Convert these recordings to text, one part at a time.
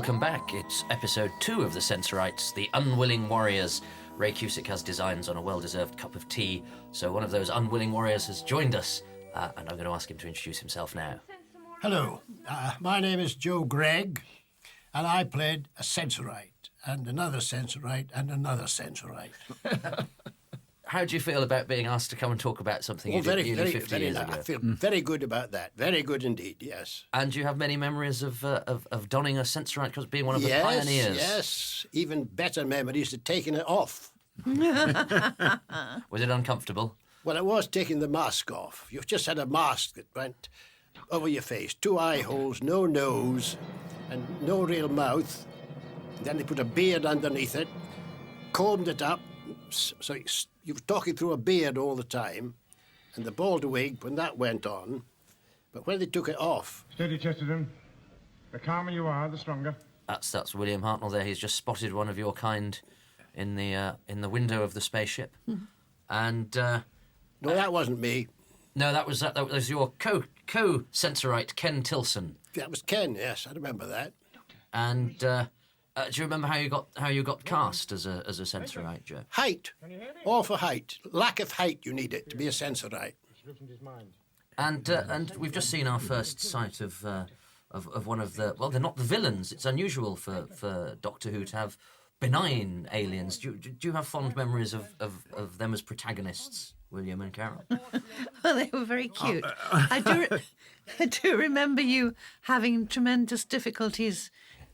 Welcome back. It's episode 2 of the Sensorites, The Unwilling Warriors. Ray Cusick has designs on a well-deserved cup of tea, so one of those unwilling warriors has joined us, and I'm going to ask him to introduce himself now. Hello, my name is Joe Greig, and I played a Sensorite, and another Sensorite, and another Sensorite. How do you feel about being asked to come and talk about something you did nearly 50 years ago? I feel very good about that. Very good indeed, yes. And do you have many memories of donning a Sensorite, because being one of the pioneers? Yes, even better memories of taking it off. Was it uncomfortable? Well, it was taking the mask off. You've just had a mask that went over your face, 2 eye holes, no nose, and no real mouth. Then they put a beard underneath it, combed it up, so you were talking through a beard all the time, and the bald wig when that went on. But when they took it off... Steady, Chesterton. The calmer you are, the stronger. That's William Hartnell there. He's just spotted one of your kind in the window of the spaceship. And... No, that wasn't me. No, that was your co-Sensorite, Ken Tilson. That was Ken, yes, I remember that. And do you remember how you got cast as a Sensorite, Joe? Height. All for height. Lack of height you need it to be a Sensorite. And we've just seen our first sight of one of the... Well, they're not the villains. It's unusual for Doctor Who to have benign aliens. Do you have fond memories of them as protagonists, William and Carole? Well, they were very cute. I do remember you having tremendous difficulties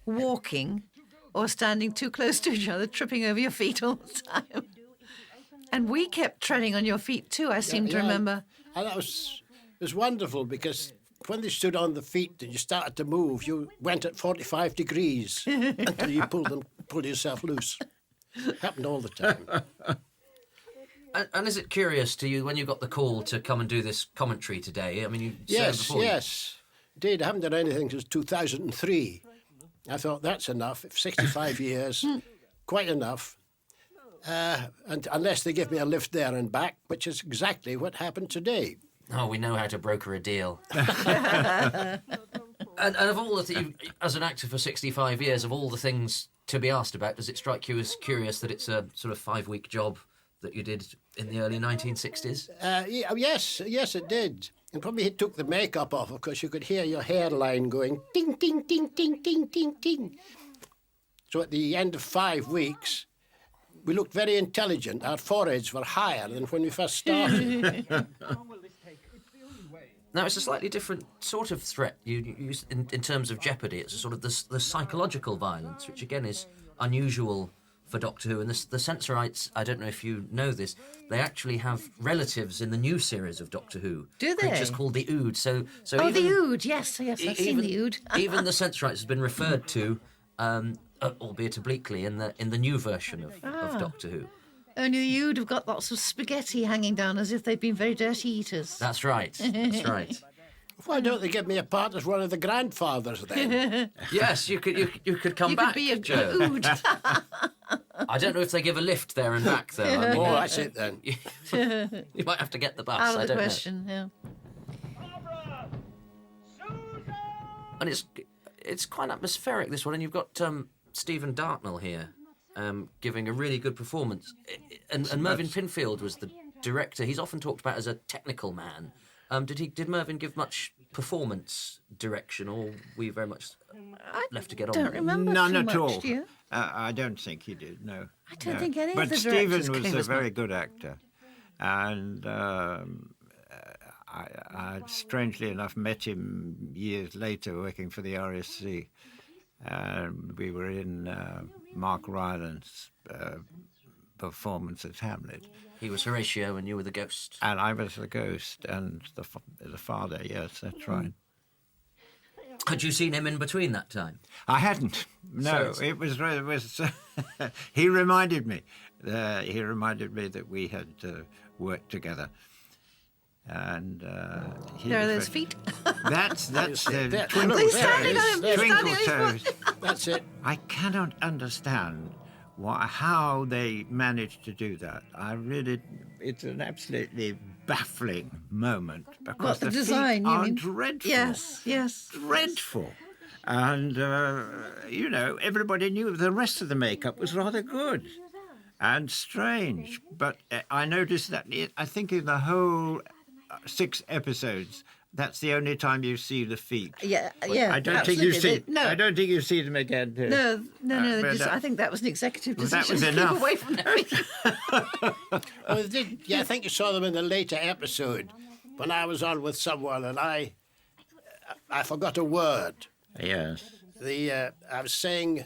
walking or standing too close to each other, tripping over your feet all the time. And we kept treading on your feet too, I seem to remember. And it was wonderful because when they stood on the feet and you started to move, you went at 45 degrees until you pulled yourself loose. Happened all the time. And is it curious to you when you got the call to come and do this commentary today? I mean, you said before. Yes. Indeed, I haven't done anything since 2003. I thought that's enough. 65 years, quite enough. And unless they give me a lift there and back, which is exactly what happened today. Oh, we know how to broker a deal. and of all the things, as an actor for 65 years, of all the things to be asked about, does it strike you as curious that it's a sort of 5-week job that you did in the early 1960s? Yes, it did. And probably it took the makeup off, of course. You could hear your hairline going ding, ding, ding, ding, ding, ding, ding. So at the end of 5 weeks, we looked very intelligent. Our foreheads were higher than when we first started. Now, it's a slightly different sort of threat you use in terms of jeopardy. It's a sort of the psychological violence, which again is unusual for Doctor Who. And the Sensorites, I don't know if you know this, they actually have relatives in the new series of Doctor Who. Do they? Creatures called the Ood. So oh, even, the Ood, yes, I've seen the Ood. Even the Sensorites has been referred to, albeit obliquely, in the new version of Doctor Who. Only the Ood have got lots of spaghetti hanging down as if they've been very dirty eaters. That's right. That's right. Why don't they give me a part as one of the grandfathers then? Yes, you could come back, You could be Joe. a Ood. I don't know if they give a lift there and back, though. I mean, That's it then. You might have to get the bus. Out I of the don't question, know. And it's quite atmospheric, this one, and you've got Stephen Dartnell here giving a really good performance. And Mervyn Pinfield was the director. He's often talked about as a technical man. Did Mervyn give much performance direction, or were you very much left to get on? I don't remember None too at much, all. do you? I don't think he did, no. I don't think any of the But directors Stephen was gave a us very much. good actor. And I strangely enough, met him years later working for the RSC. We were in Mark Rylance performance as Hamlet. He was Horatio and you were the ghost. And I was the ghost and the father, yes, that's right. Had you seen him in between that time? I hadn't. No, it was he reminded me. He reminded me that we had worked together. And There are those feet. That's There. twinkle He's standing on him. toes. He's Twinkle standing on his toes. That's it. I cannot understand how they managed to do that. It's an absolutely baffling moment because What, the the design, feet you are mean? dreadful. Yes. Dreadful. And, you know, everybody knew the rest of the makeup was rather good and strange. But I noticed that, I think in the whole 6 episodes, that's the only time you see the feet. Yeah, I don't think you absolutely. see. I don't think you see them again. No. but I think that was an executive Well, decision. that was to enough. Keep away from them. Oh, they did. Yeah, I think you saw them in the later episode when I was on with someone and I forgot a word. Yes. I was saying,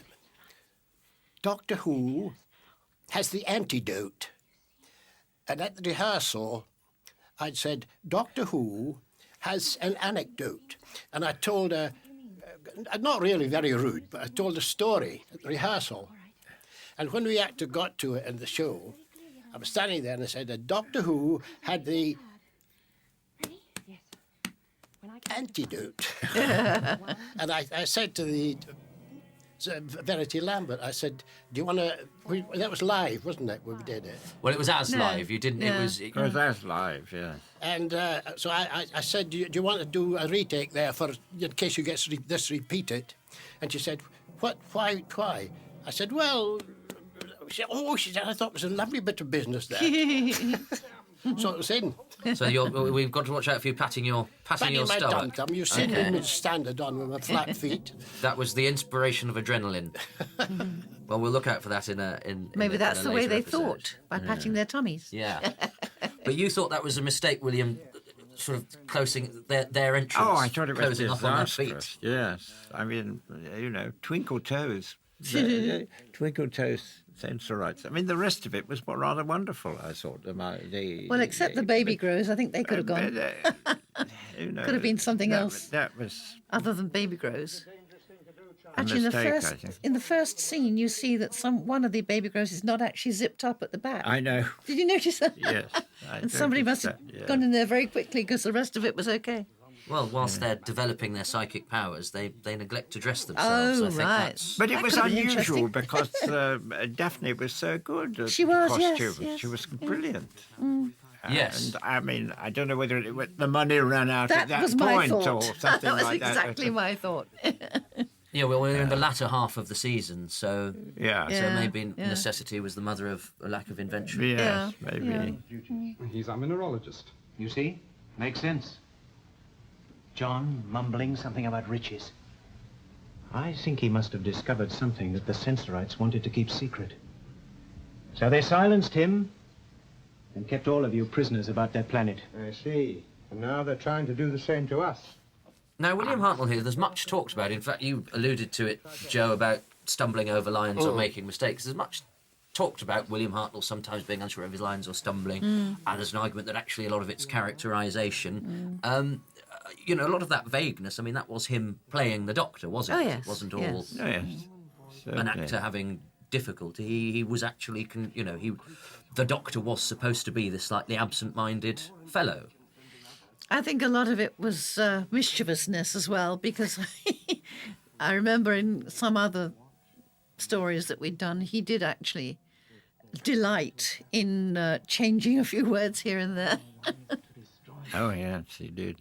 Doctor Who has the antidote. And at the rehearsal, I'd said, Doctor Who has an anecdote. And I told her, not really very rude, but I told a story at the rehearsal. And when we actually got to it in the show, I was standing there and I said that Doctor Who had the antidote. And I said to the Verity Lambert, I said, do you want to... That was live, wasn't it, when we did it? Well, it was as No. live. You didn't. Yeah. It was. Because that's live, yeah. And so I said, do you want to do a retake there for in case you get this repeated? And she said, what? Why? I said, well... She said, I thought it was a lovely bit of business there. So it was in. So we've got to watch out for you patting your Back in my stomach. dum-dum, you sit in with standard on with my flat feet. That was the inspiration of adrenaline. Well, we'll look out for that Maybe that's the way later they episode. thought, by patting their tummies. Yeah. But you thought that was a mistake, William, sort of closing their entrance. Oh, I thought it was closing off on their disastrous. feet. Yes. I mean, you know, Twinkle Toes. Twinkle Toes Sensorites. I mean, the rest of it was rather wonderful, I thought. Well, except the baby grows, I think they could have gone. You know, Could have been something else. That was Other than baby grows. a Actually, mistake, I in the first scene, you see that one of the baby grows is not actually zipped up at the back. I know. Did you notice that? Yes. And somebody must have gone in there very quickly because the rest of it was okay. Well, whilst they're developing their psychic powers, they neglect to dress themselves. Oh, I think right. that's... But it That was could have been unusual interesting. because Daphne was so good at She was, yes, costumes. yes. She was brilliant. Yes. And I mean, I don't know whether the money ran out That at that was my point thought. or something That was like exactly my thought. Yeah, well, we're in the latter half of the season, so Yeah. so Yeah, maybe yeah. necessity was the mother of a lack of invention. Yes, Yeah, maybe. He's a mineralogist. You see? Makes sense. John mumbling something about riches. I think he must have discovered something that the Sensorites wanted to keep secret. So they silenced him and kept all of you prisoners about their planet. I see. And now they're trying to do the same to us. Now, William Hartnell here, there's much talked about. In fact, you alluded to it, Joe, about stumbling over lines or making mistakes. There's much talked about William Hartnell sometimes being unsure of his lines or stumbling, and there's an argument that actually a lot of it's characterisation. You know, a lot of that vagueness, I mean, that was him playing the Doctor, wasn't Oh, it? yes, It wasn't all yes. Oh, yes. an Certainly. actor having difficulty. He was actually, the Doctor was supposed to be this slightly absent-minded fellow. I think a lot of it was mischievousness as well, because I remember in some other stories that we'd done, he did actually delight in changing a few words here and there. Oh, yes, he did.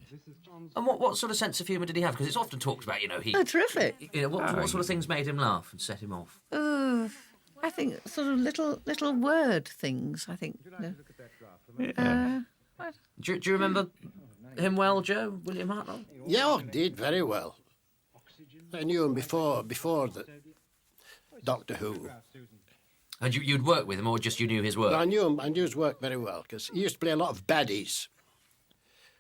And what sort of sense of humour did he have? Because it's often talked about, he... Oh, terrific. what sort of things made him laugh and set him off? I think sort of little word things, I think. Yeah. Do you remember him well, Joe? William Hartnell? Yeah, oh, did very well. I knew him before the Doctor Who. And you'd worked with him, or just you knew his work? I knew his work very well, because he used to play a lot of baddies.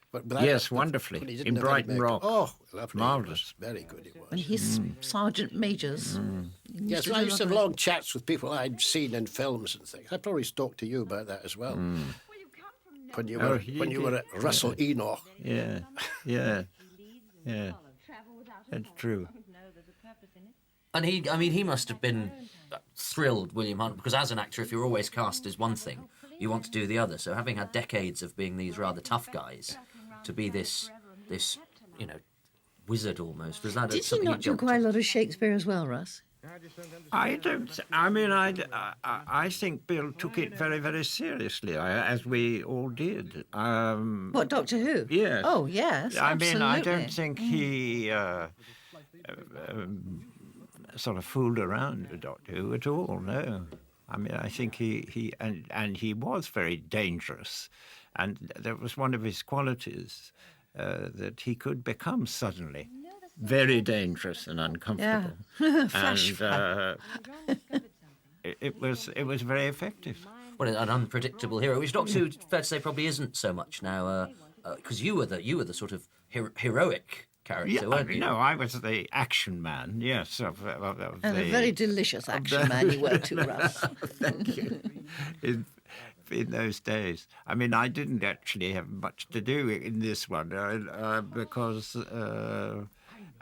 But Yes, wonderfully. but he didn't In have any Brighton makeup. Rock. Oh, lovely. Marvellous. Very good he was. And his sergeant majors. Yes, I used to have long chats with people I'd seen in films and things. I probably talked to you about that as well. When you were you when you were did. at Russell Enoch. Yeah. That's true. And he must have been thrilled, William Hartnell, because as an actor, if you're always cast as one thing, you want to do the other. So having had decades of being these rather tough guys, to be this wizard almost, was that Did he something not do jumped quite a at? lot of Shakespeare as well, Russ? I think Bill took it very, very seriously, as we all did. What, Doctor Who? Yes. Oh, yes, I mean, I absolutely. don't think he sort of fooled around with Doctor Who at all. No, I mean I think he was very dangerous, and that was one of his qualities, that he could become suddenly very dangerous and uncomfortable. Flash. It was very effective. Well, an unpredictable hero, which Doctor Who, fair to say, probably isn't so much now, because you were the sort of heroic character, weren't you? No, I was the action man. Yes, And a very delicious action man you were too, Russ. Thank you. In those days, I mean, I didn't actually have much to do in this one because.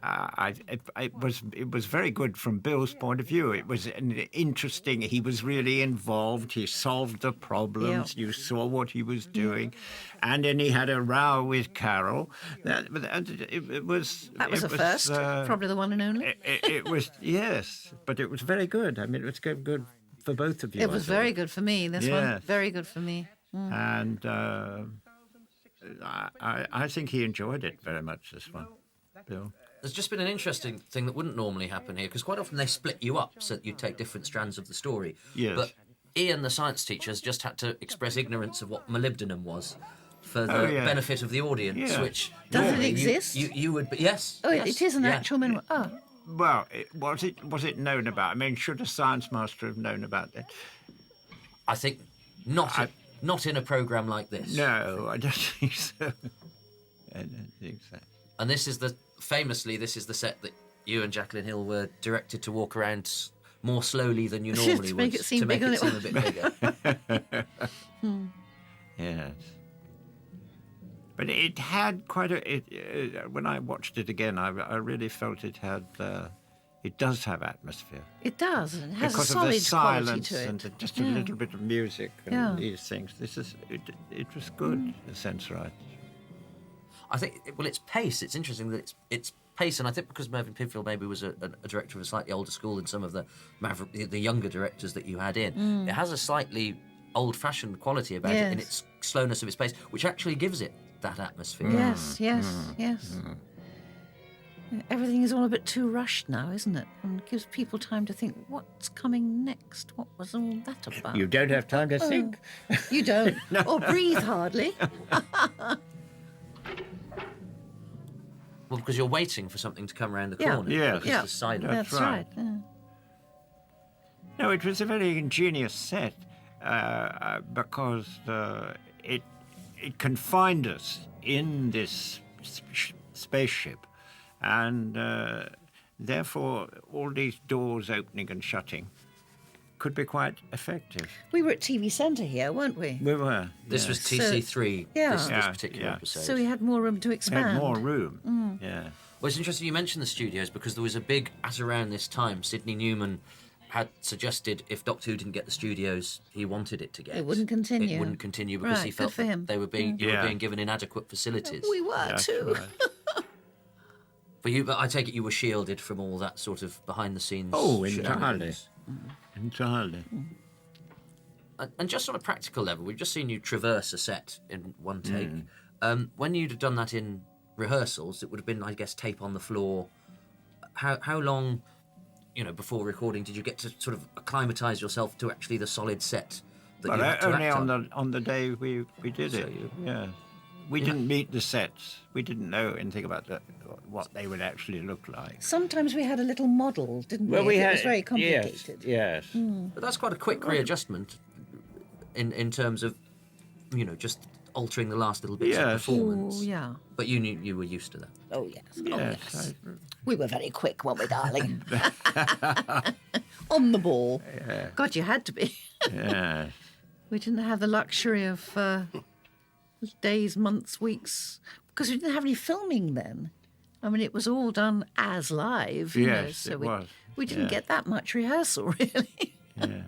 It was very good from Bill's point of view. It was interesting. He was really involved. He solved the problems. Yeah. You saw what he was doing, and then he had a row with Carole. That was a first, probably the one and only. It was, yes, but it was very good. I mean, it was good for both of you. It was very good for me. This one, very good for me. And I think he enjoyed it very much. This one, Bill. There's just been an interesting thing that wouldn't normally happen here, because quite often they split you up so that you take different strands of the story. Yes. But Ian, the science teacher, has just had to express ignorance of what molybdenum was for the benefit of the audience, which... Does it normally exist? You would... Yes. Oh, yes, it is an actual mineral. Oh. Well, was it known about? I mean, should a science master have known about it? I think not in a programme like this. No, I don't think so. I don't think so. And this is the set that you and Jacqueline Hill were directed to walk around more slowly than you normally to make would, it seem to make bigger it seem a bit bigger. Yes. But it had quite a... when I watched it again, I really felt it had... it does have atmosphere. It does. It has because a solid of the silence quality to it. and just a little bit of music and these things. It was good, the Sensorite. I think, it's pace. It's interesting that it's pace, and I think because Mervyn Pinfield maybe was a director of a slightly older school than some of the younger directors that you had in, it has a slightly old-fashioned quality about it in its slowness of its pace, which actually gives it that atmosphere. Yes. Everything is all a bit too rushed now, isn't it? And it gives people time to think, what's coming next? What was all that about? You don't have time to think. You don't. Or breathe hardly. Well, because you're waiting for something to come around the corner. Yes. Because the silence. That's right. Yeah. No, it was a very ingenious set because it confined us in this spaceship, and therefore all these doors opening and shutting could be quite effective. We were at TV Centre here, weren't we? We were. This was TC3, this particular episode. So we had more room to We expand. had more room. Yeah. Well, it's interesting you mentioned the studios, because there was a big, at around this time, Sidney Newman had suggested if Doctor Who didn't get the studios he wanted it to get, It wouldn't continue. It wouldn't continue because Right, he good felt for that him. they were being you were being given inadequate facilities. We were That's too. right. But I take it you were shielded from all that sort of behind the scenes. Oh, entirely. shenanigans. Entirely. And just on a practical level, we've just seen you traverse a set in one take. When you'd have done that in rehearsals, it would have been, I guess, tape on the floor. How long, before recording, did you get to sort of acclimatise yourself to actually the solid set that you had to only act on the day we did it. Yeah. We didn't meet the sets. We didn't know anything about what they would actually look like. Sometimes we had a little model, didn't we? It was very complicated. Yes. But that's quite a quick readjustment in terms of, just altering the last little bits of performance. Oh, yeah. But you knew you were used to that. Oh, yes. Oh, Yes. yes. We were very quick, weren't we, darling? On the ball. Yeah. God, you had to be. Yeah. We didn't have the luxury of days, months, weeks, because we didn't have any filming then. I mean, it was all done as live. Yes, so it we, was. We didn't get that much rehearsal, really. Yeah.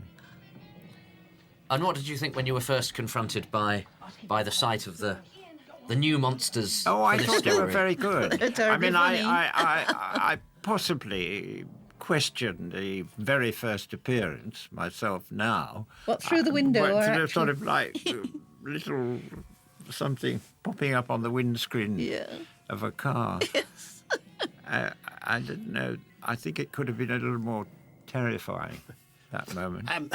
And what did you think when you were first confronted by the sight of the new monsters? Oh, for I this thought they were story? very good. They're terribly funny. I possibly questioned the very first appearance myself now. What, through the window or Sort actually? of like little something popping up on the windscreen of a car. I didn't know. I think it could have been a little more terrifying, that moment. I'm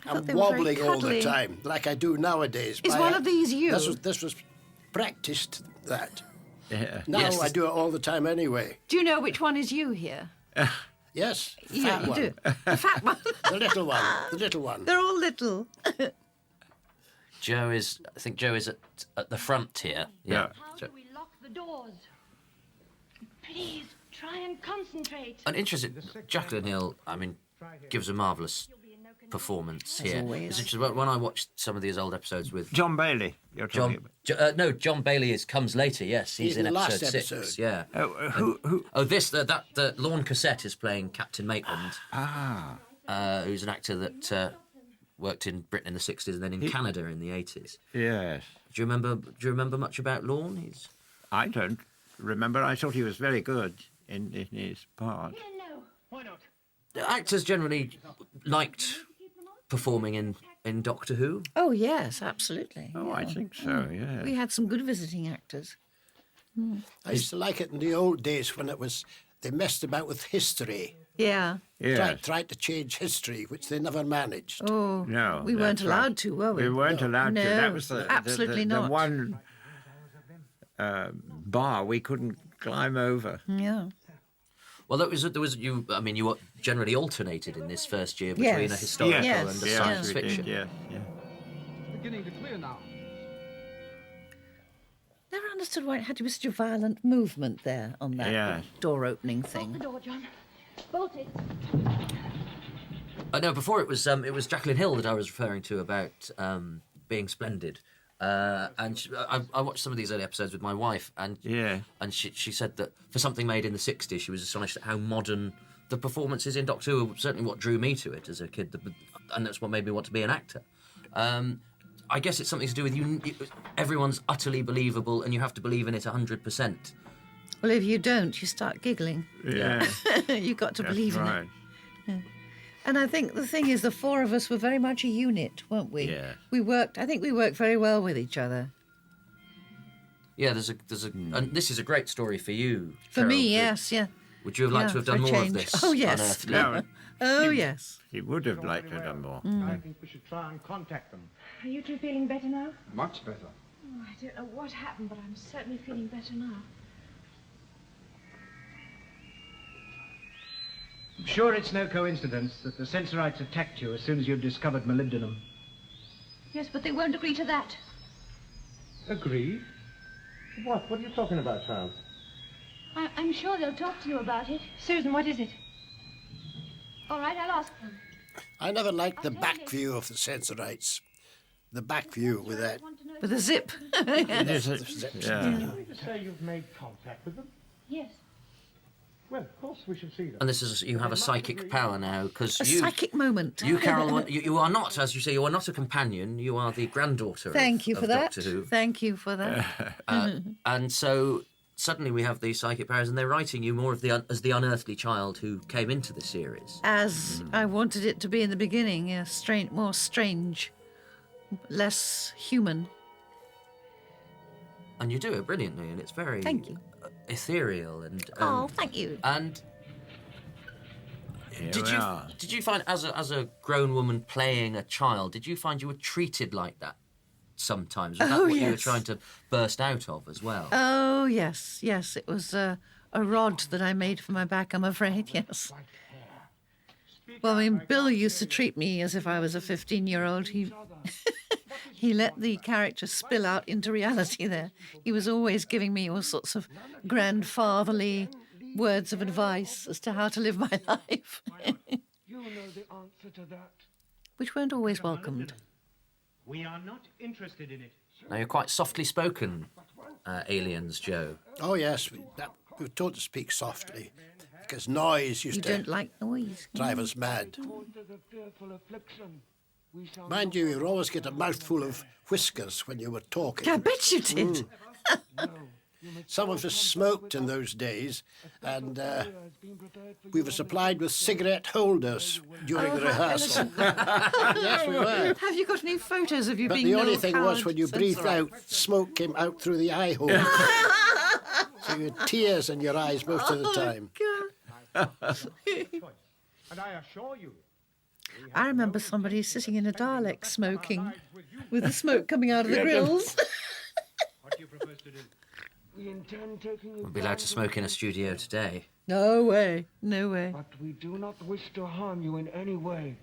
thought they were very wobbling all the cuddly. time, like I do nowadays. Is one of these you? This was practiced, that. Yeah. Now Yes, I do it all the time anyway. Do you know which one is you here? Yes, You, fat you one. do. The fat one. The little one. The little one. They're all little. Joe is. I think Joe is at the front here. Yeah. How Jo- do we lock the doors? Please, try and concentrate. And interesting, Jacqueline Hill, I mean, gives a marvellous performance here. always. It's interesting, when I watched some of these old episodes with John Bailey, you're talking about. John Bailey comes later. Yes, he's He's in in the episode last 6. episode. Yeah. Who? Oh, the Lorne Cassette is playing Captain Maitland, who's an actor that worked in Britain in the 60s and then in Canada in the 80s. Yes. Do you remember much about Lorne? He's I don't remember. I thought he was very good in his part. No, Why not? actors generally liked performing in Doctor Who. Oh, yes, absolutely. Oh, I think so, yeah. We had some good visiting actors. I used to like it in the old days when they messed about with history. Yeah. Yes. Tried to change history, which they never managed. Oh, No, we weren't that's right. allowed to, were we? We weren't allowed to. No, That was absolutely the not. one bar we couldn't climb over. Yeah. Well, there was you. I mean, you generally alternated in this first year between a Yes. historical Yes. and a Yes. science we did, fiction. yeah. Beginning to clear now. Never understood why it had to be such a violent movement there on that Yes. door opening Bolt the thing. door, John. Bolt it. No, before it was Jacqueline Hill that I was referring to about being splendid. And I watched some of these early episodes with my wife, and Yeah. and she said that for something made in the 60s, she was astonished at how modern the performances in Doctor Who were. Certainly what drew me to it as a kid, and that's what made me want to be an actor. I guess it's something to do with everyone's utterly believable, and you have to believe in it 100%. Well, if you don't, you start giggling. Yeah. You've got to That's believe in right. it. And I think the thing is, the four of us were very much a unit, weren't we? Yeah. I think we worked very well with each other. Yeah, there's a, and this is a great story for you. For Carole. me, yes, yeah. Would you have liked Yeah, to have done for more change. of this? Oh, yes. unearthly? No, Oh, yes. he would have liked to have done more. I think we should try and contact them. Are you two feeling better now? Much better. Oh, I don't know what happened, but I'm certainly feeling better now. I'm sure it's no coincidence that the Sensorites attacked you as soon as you discovered molybdenum. Yes, but they won't agree to that. Agreed? What? What are you talking about, child? I'm sure they'll talk to you about it. Susan, what is it? All right, I'll ask them. I never liked the back view of the Sensorites. The back view with that. With a zip. Is it? Yeah. You mean to say you've made contact with them? Yes. Well, of course we should see them. And this is you have a psychic power now because A psychic moment. you, Carole, you are not, as you say, you are not a companion. You are the granddaughter. Thank you of for that. Doctor Who. Thank you for that. And so suddenly we have these psychic powers, and they're writing you more of as the unearthly child who came into the series. As I wanted it to be in the beginning, yeah, more strange, less human. And you do it brilliantly, and it's very Thank you. ethereal and. Oh, thank you. And Here did we are. you find as a grown woman playing a child, did you find you were treated like that sometimes? Was that Oh, what you were yes. trying to burst out of as well? Oh, yes, yes. It was a rod that I made for my back, I'm afraid, yes. Well, I mean, Bill used to treat me as if I was a 15-year-old. He let the character spill out into reality there. He was always giving me all sorts of grandfatherly words of advice as to how to live my life, You know the answer to that. which weren't always welcomed. We are not interested in it. Now you're quite softly spoken, aliens, Joe. Oh, yes. We were told to speak softly because noise You used don't to like noise. drive us mad. Told of the fearful affliction. We shall Mind you, you'd always get a mouthful of whiskers when you were talking. I bet you did. Some of us smoked in those days, and we were supplied with cigarette holders during the rehearsal. Yes, we were. Have you got any photos of you But being the only no thing was coward when you breathed Sensorite? out, smoke came out through the eye hole. So you had tears in your eyes most of the time. God. And I assure you, I remember somebody sitting in a Dalek smoking, with the smoke coming out of the grills. What do you propose to do? We intend taking you Won't be allowed to smoke in a studio today. No way, no way. but we do not wish to harm you in any way.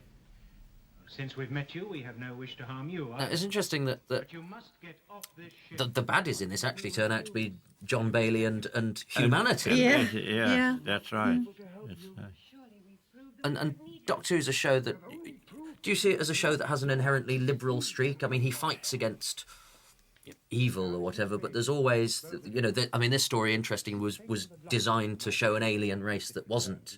Since we've met you, we have no wish to harm you. Now, it's interesting that But you must get off this ship. the baddies in this actually turn out to be John Bailey and humanity. Yeah, Yeah, that's right. That's right. And Doctor Who's a show that... Do you see it as a show that has an inherently liberal streak? I mean, he fights against evil or whatever, but there's always, you know, this story, interesting, was designed to show an alien race that wasn't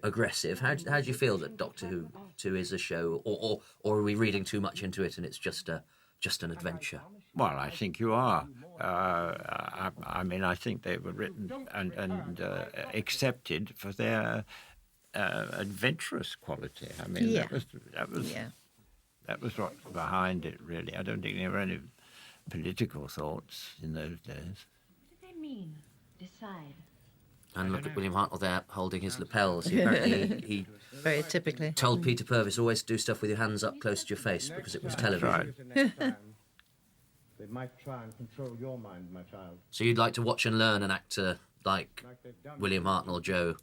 aggressive. How do you feel that Doctor Who 2 is a show, or are we reading too much into it and it's just an adventure? Well, I think you are. I mean, I think they were written and accepted for their adventurous quality. I mean, Yeah. that was what's behind it, really. I don't think there were any political thoughts in those days. What do they mean? Decide. And look at William Hartnell there holding his lapels. He Very typically. told Peter Purvis always do stuff with your hands up close to your face because it was television. Right. they might try and control your mind, my child. So you'd like to watch and learn an actor like William Hartnell, Joe,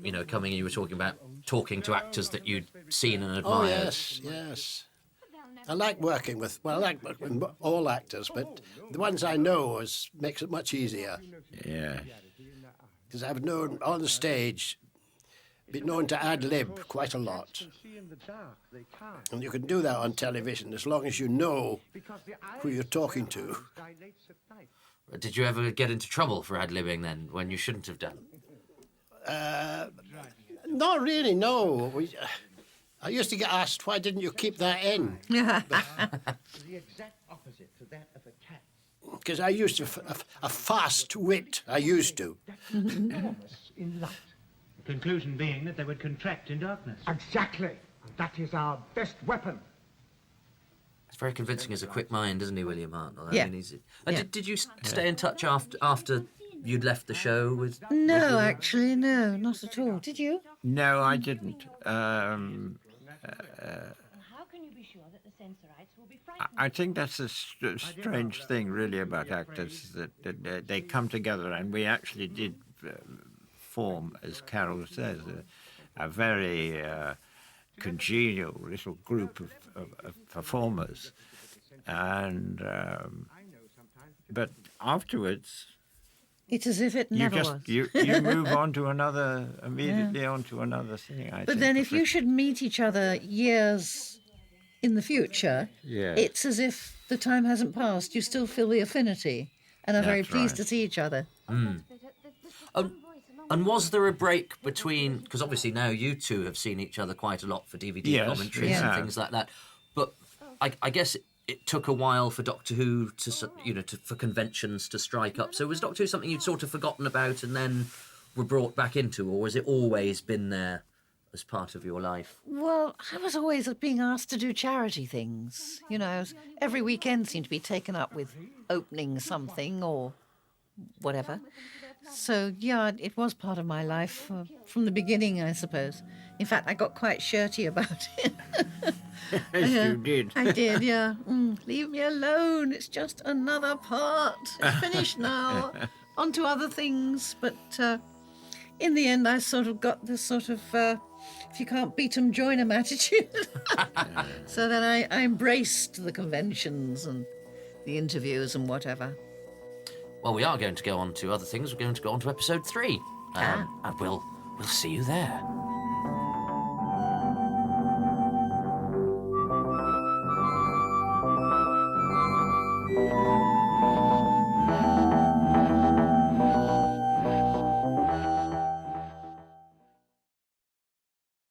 you know, coming, you were talking about talking to actors that you'd seen and admired. Oh, yes, yes. I like working with all actors, but the ones I know makes it much easier. Yeah. Because I've known, on the stage, been known to ad-lib quite a lot. And you can do that on television as long as you know who you're talking to. Did you ever get into trouble for ad-libbing then, when you shouldn't have done? Not really, no. I used to get asked, why didn't you keep that in? The exact opposite to that of a cat. Because I used to, a fast wit, I used to. Enormous in light. The conclusion being that they would contract in darkness. Exactly. And that is our best weapon. It's very convincing as a quick mind, isn't he, William Hartnell? Yeah. I mean, he's, Yeah. Did you stay in touch after you'd left the show with... No, actually, no, not at all. Did you? No, I didn't. How can you be sure that the Sensorites will be frightened? I think that's a strange thing, really, about actors, that they come together, and we actually did form, as Carole says, a very congenial little group of performers. And but afterwards, It's as if it you never just was. you move on to another immediately onto another thing. I But think. then if you should meet each other years in the future, Yes. it's as if the time hasn't passed. You still feel the affinity and are very That's pleased right. to see each other. And was there a break between... Because obviously now you two have seen each other quite a lot for DVD Yes, commentaries yeah. and things like that. But I guess it took a while for Doctor Who for conventions to strike up. So was Doctor Who something you'd sort of forgotten about and then were brought back into, or has it always been there as part of your life? Well, I was always being asked to do charity things. You know, every weekend seemed to be taken up with opening something or whatever. So, yeah, it was part of my life from the beginning, I suppose. In fact, I got quite shirty about it. Yes, you did. I did, yeah. Leave me alone. It's just another part. It's finished now. On to other things. But in the end, I sort of got this sort of, if you can't beat 'em, join 'em attitude. So then I embraced the conventions and the interviews and whatever. Well, we are going to go on to other things. We're going to go on to episode 3. And we'll see you there.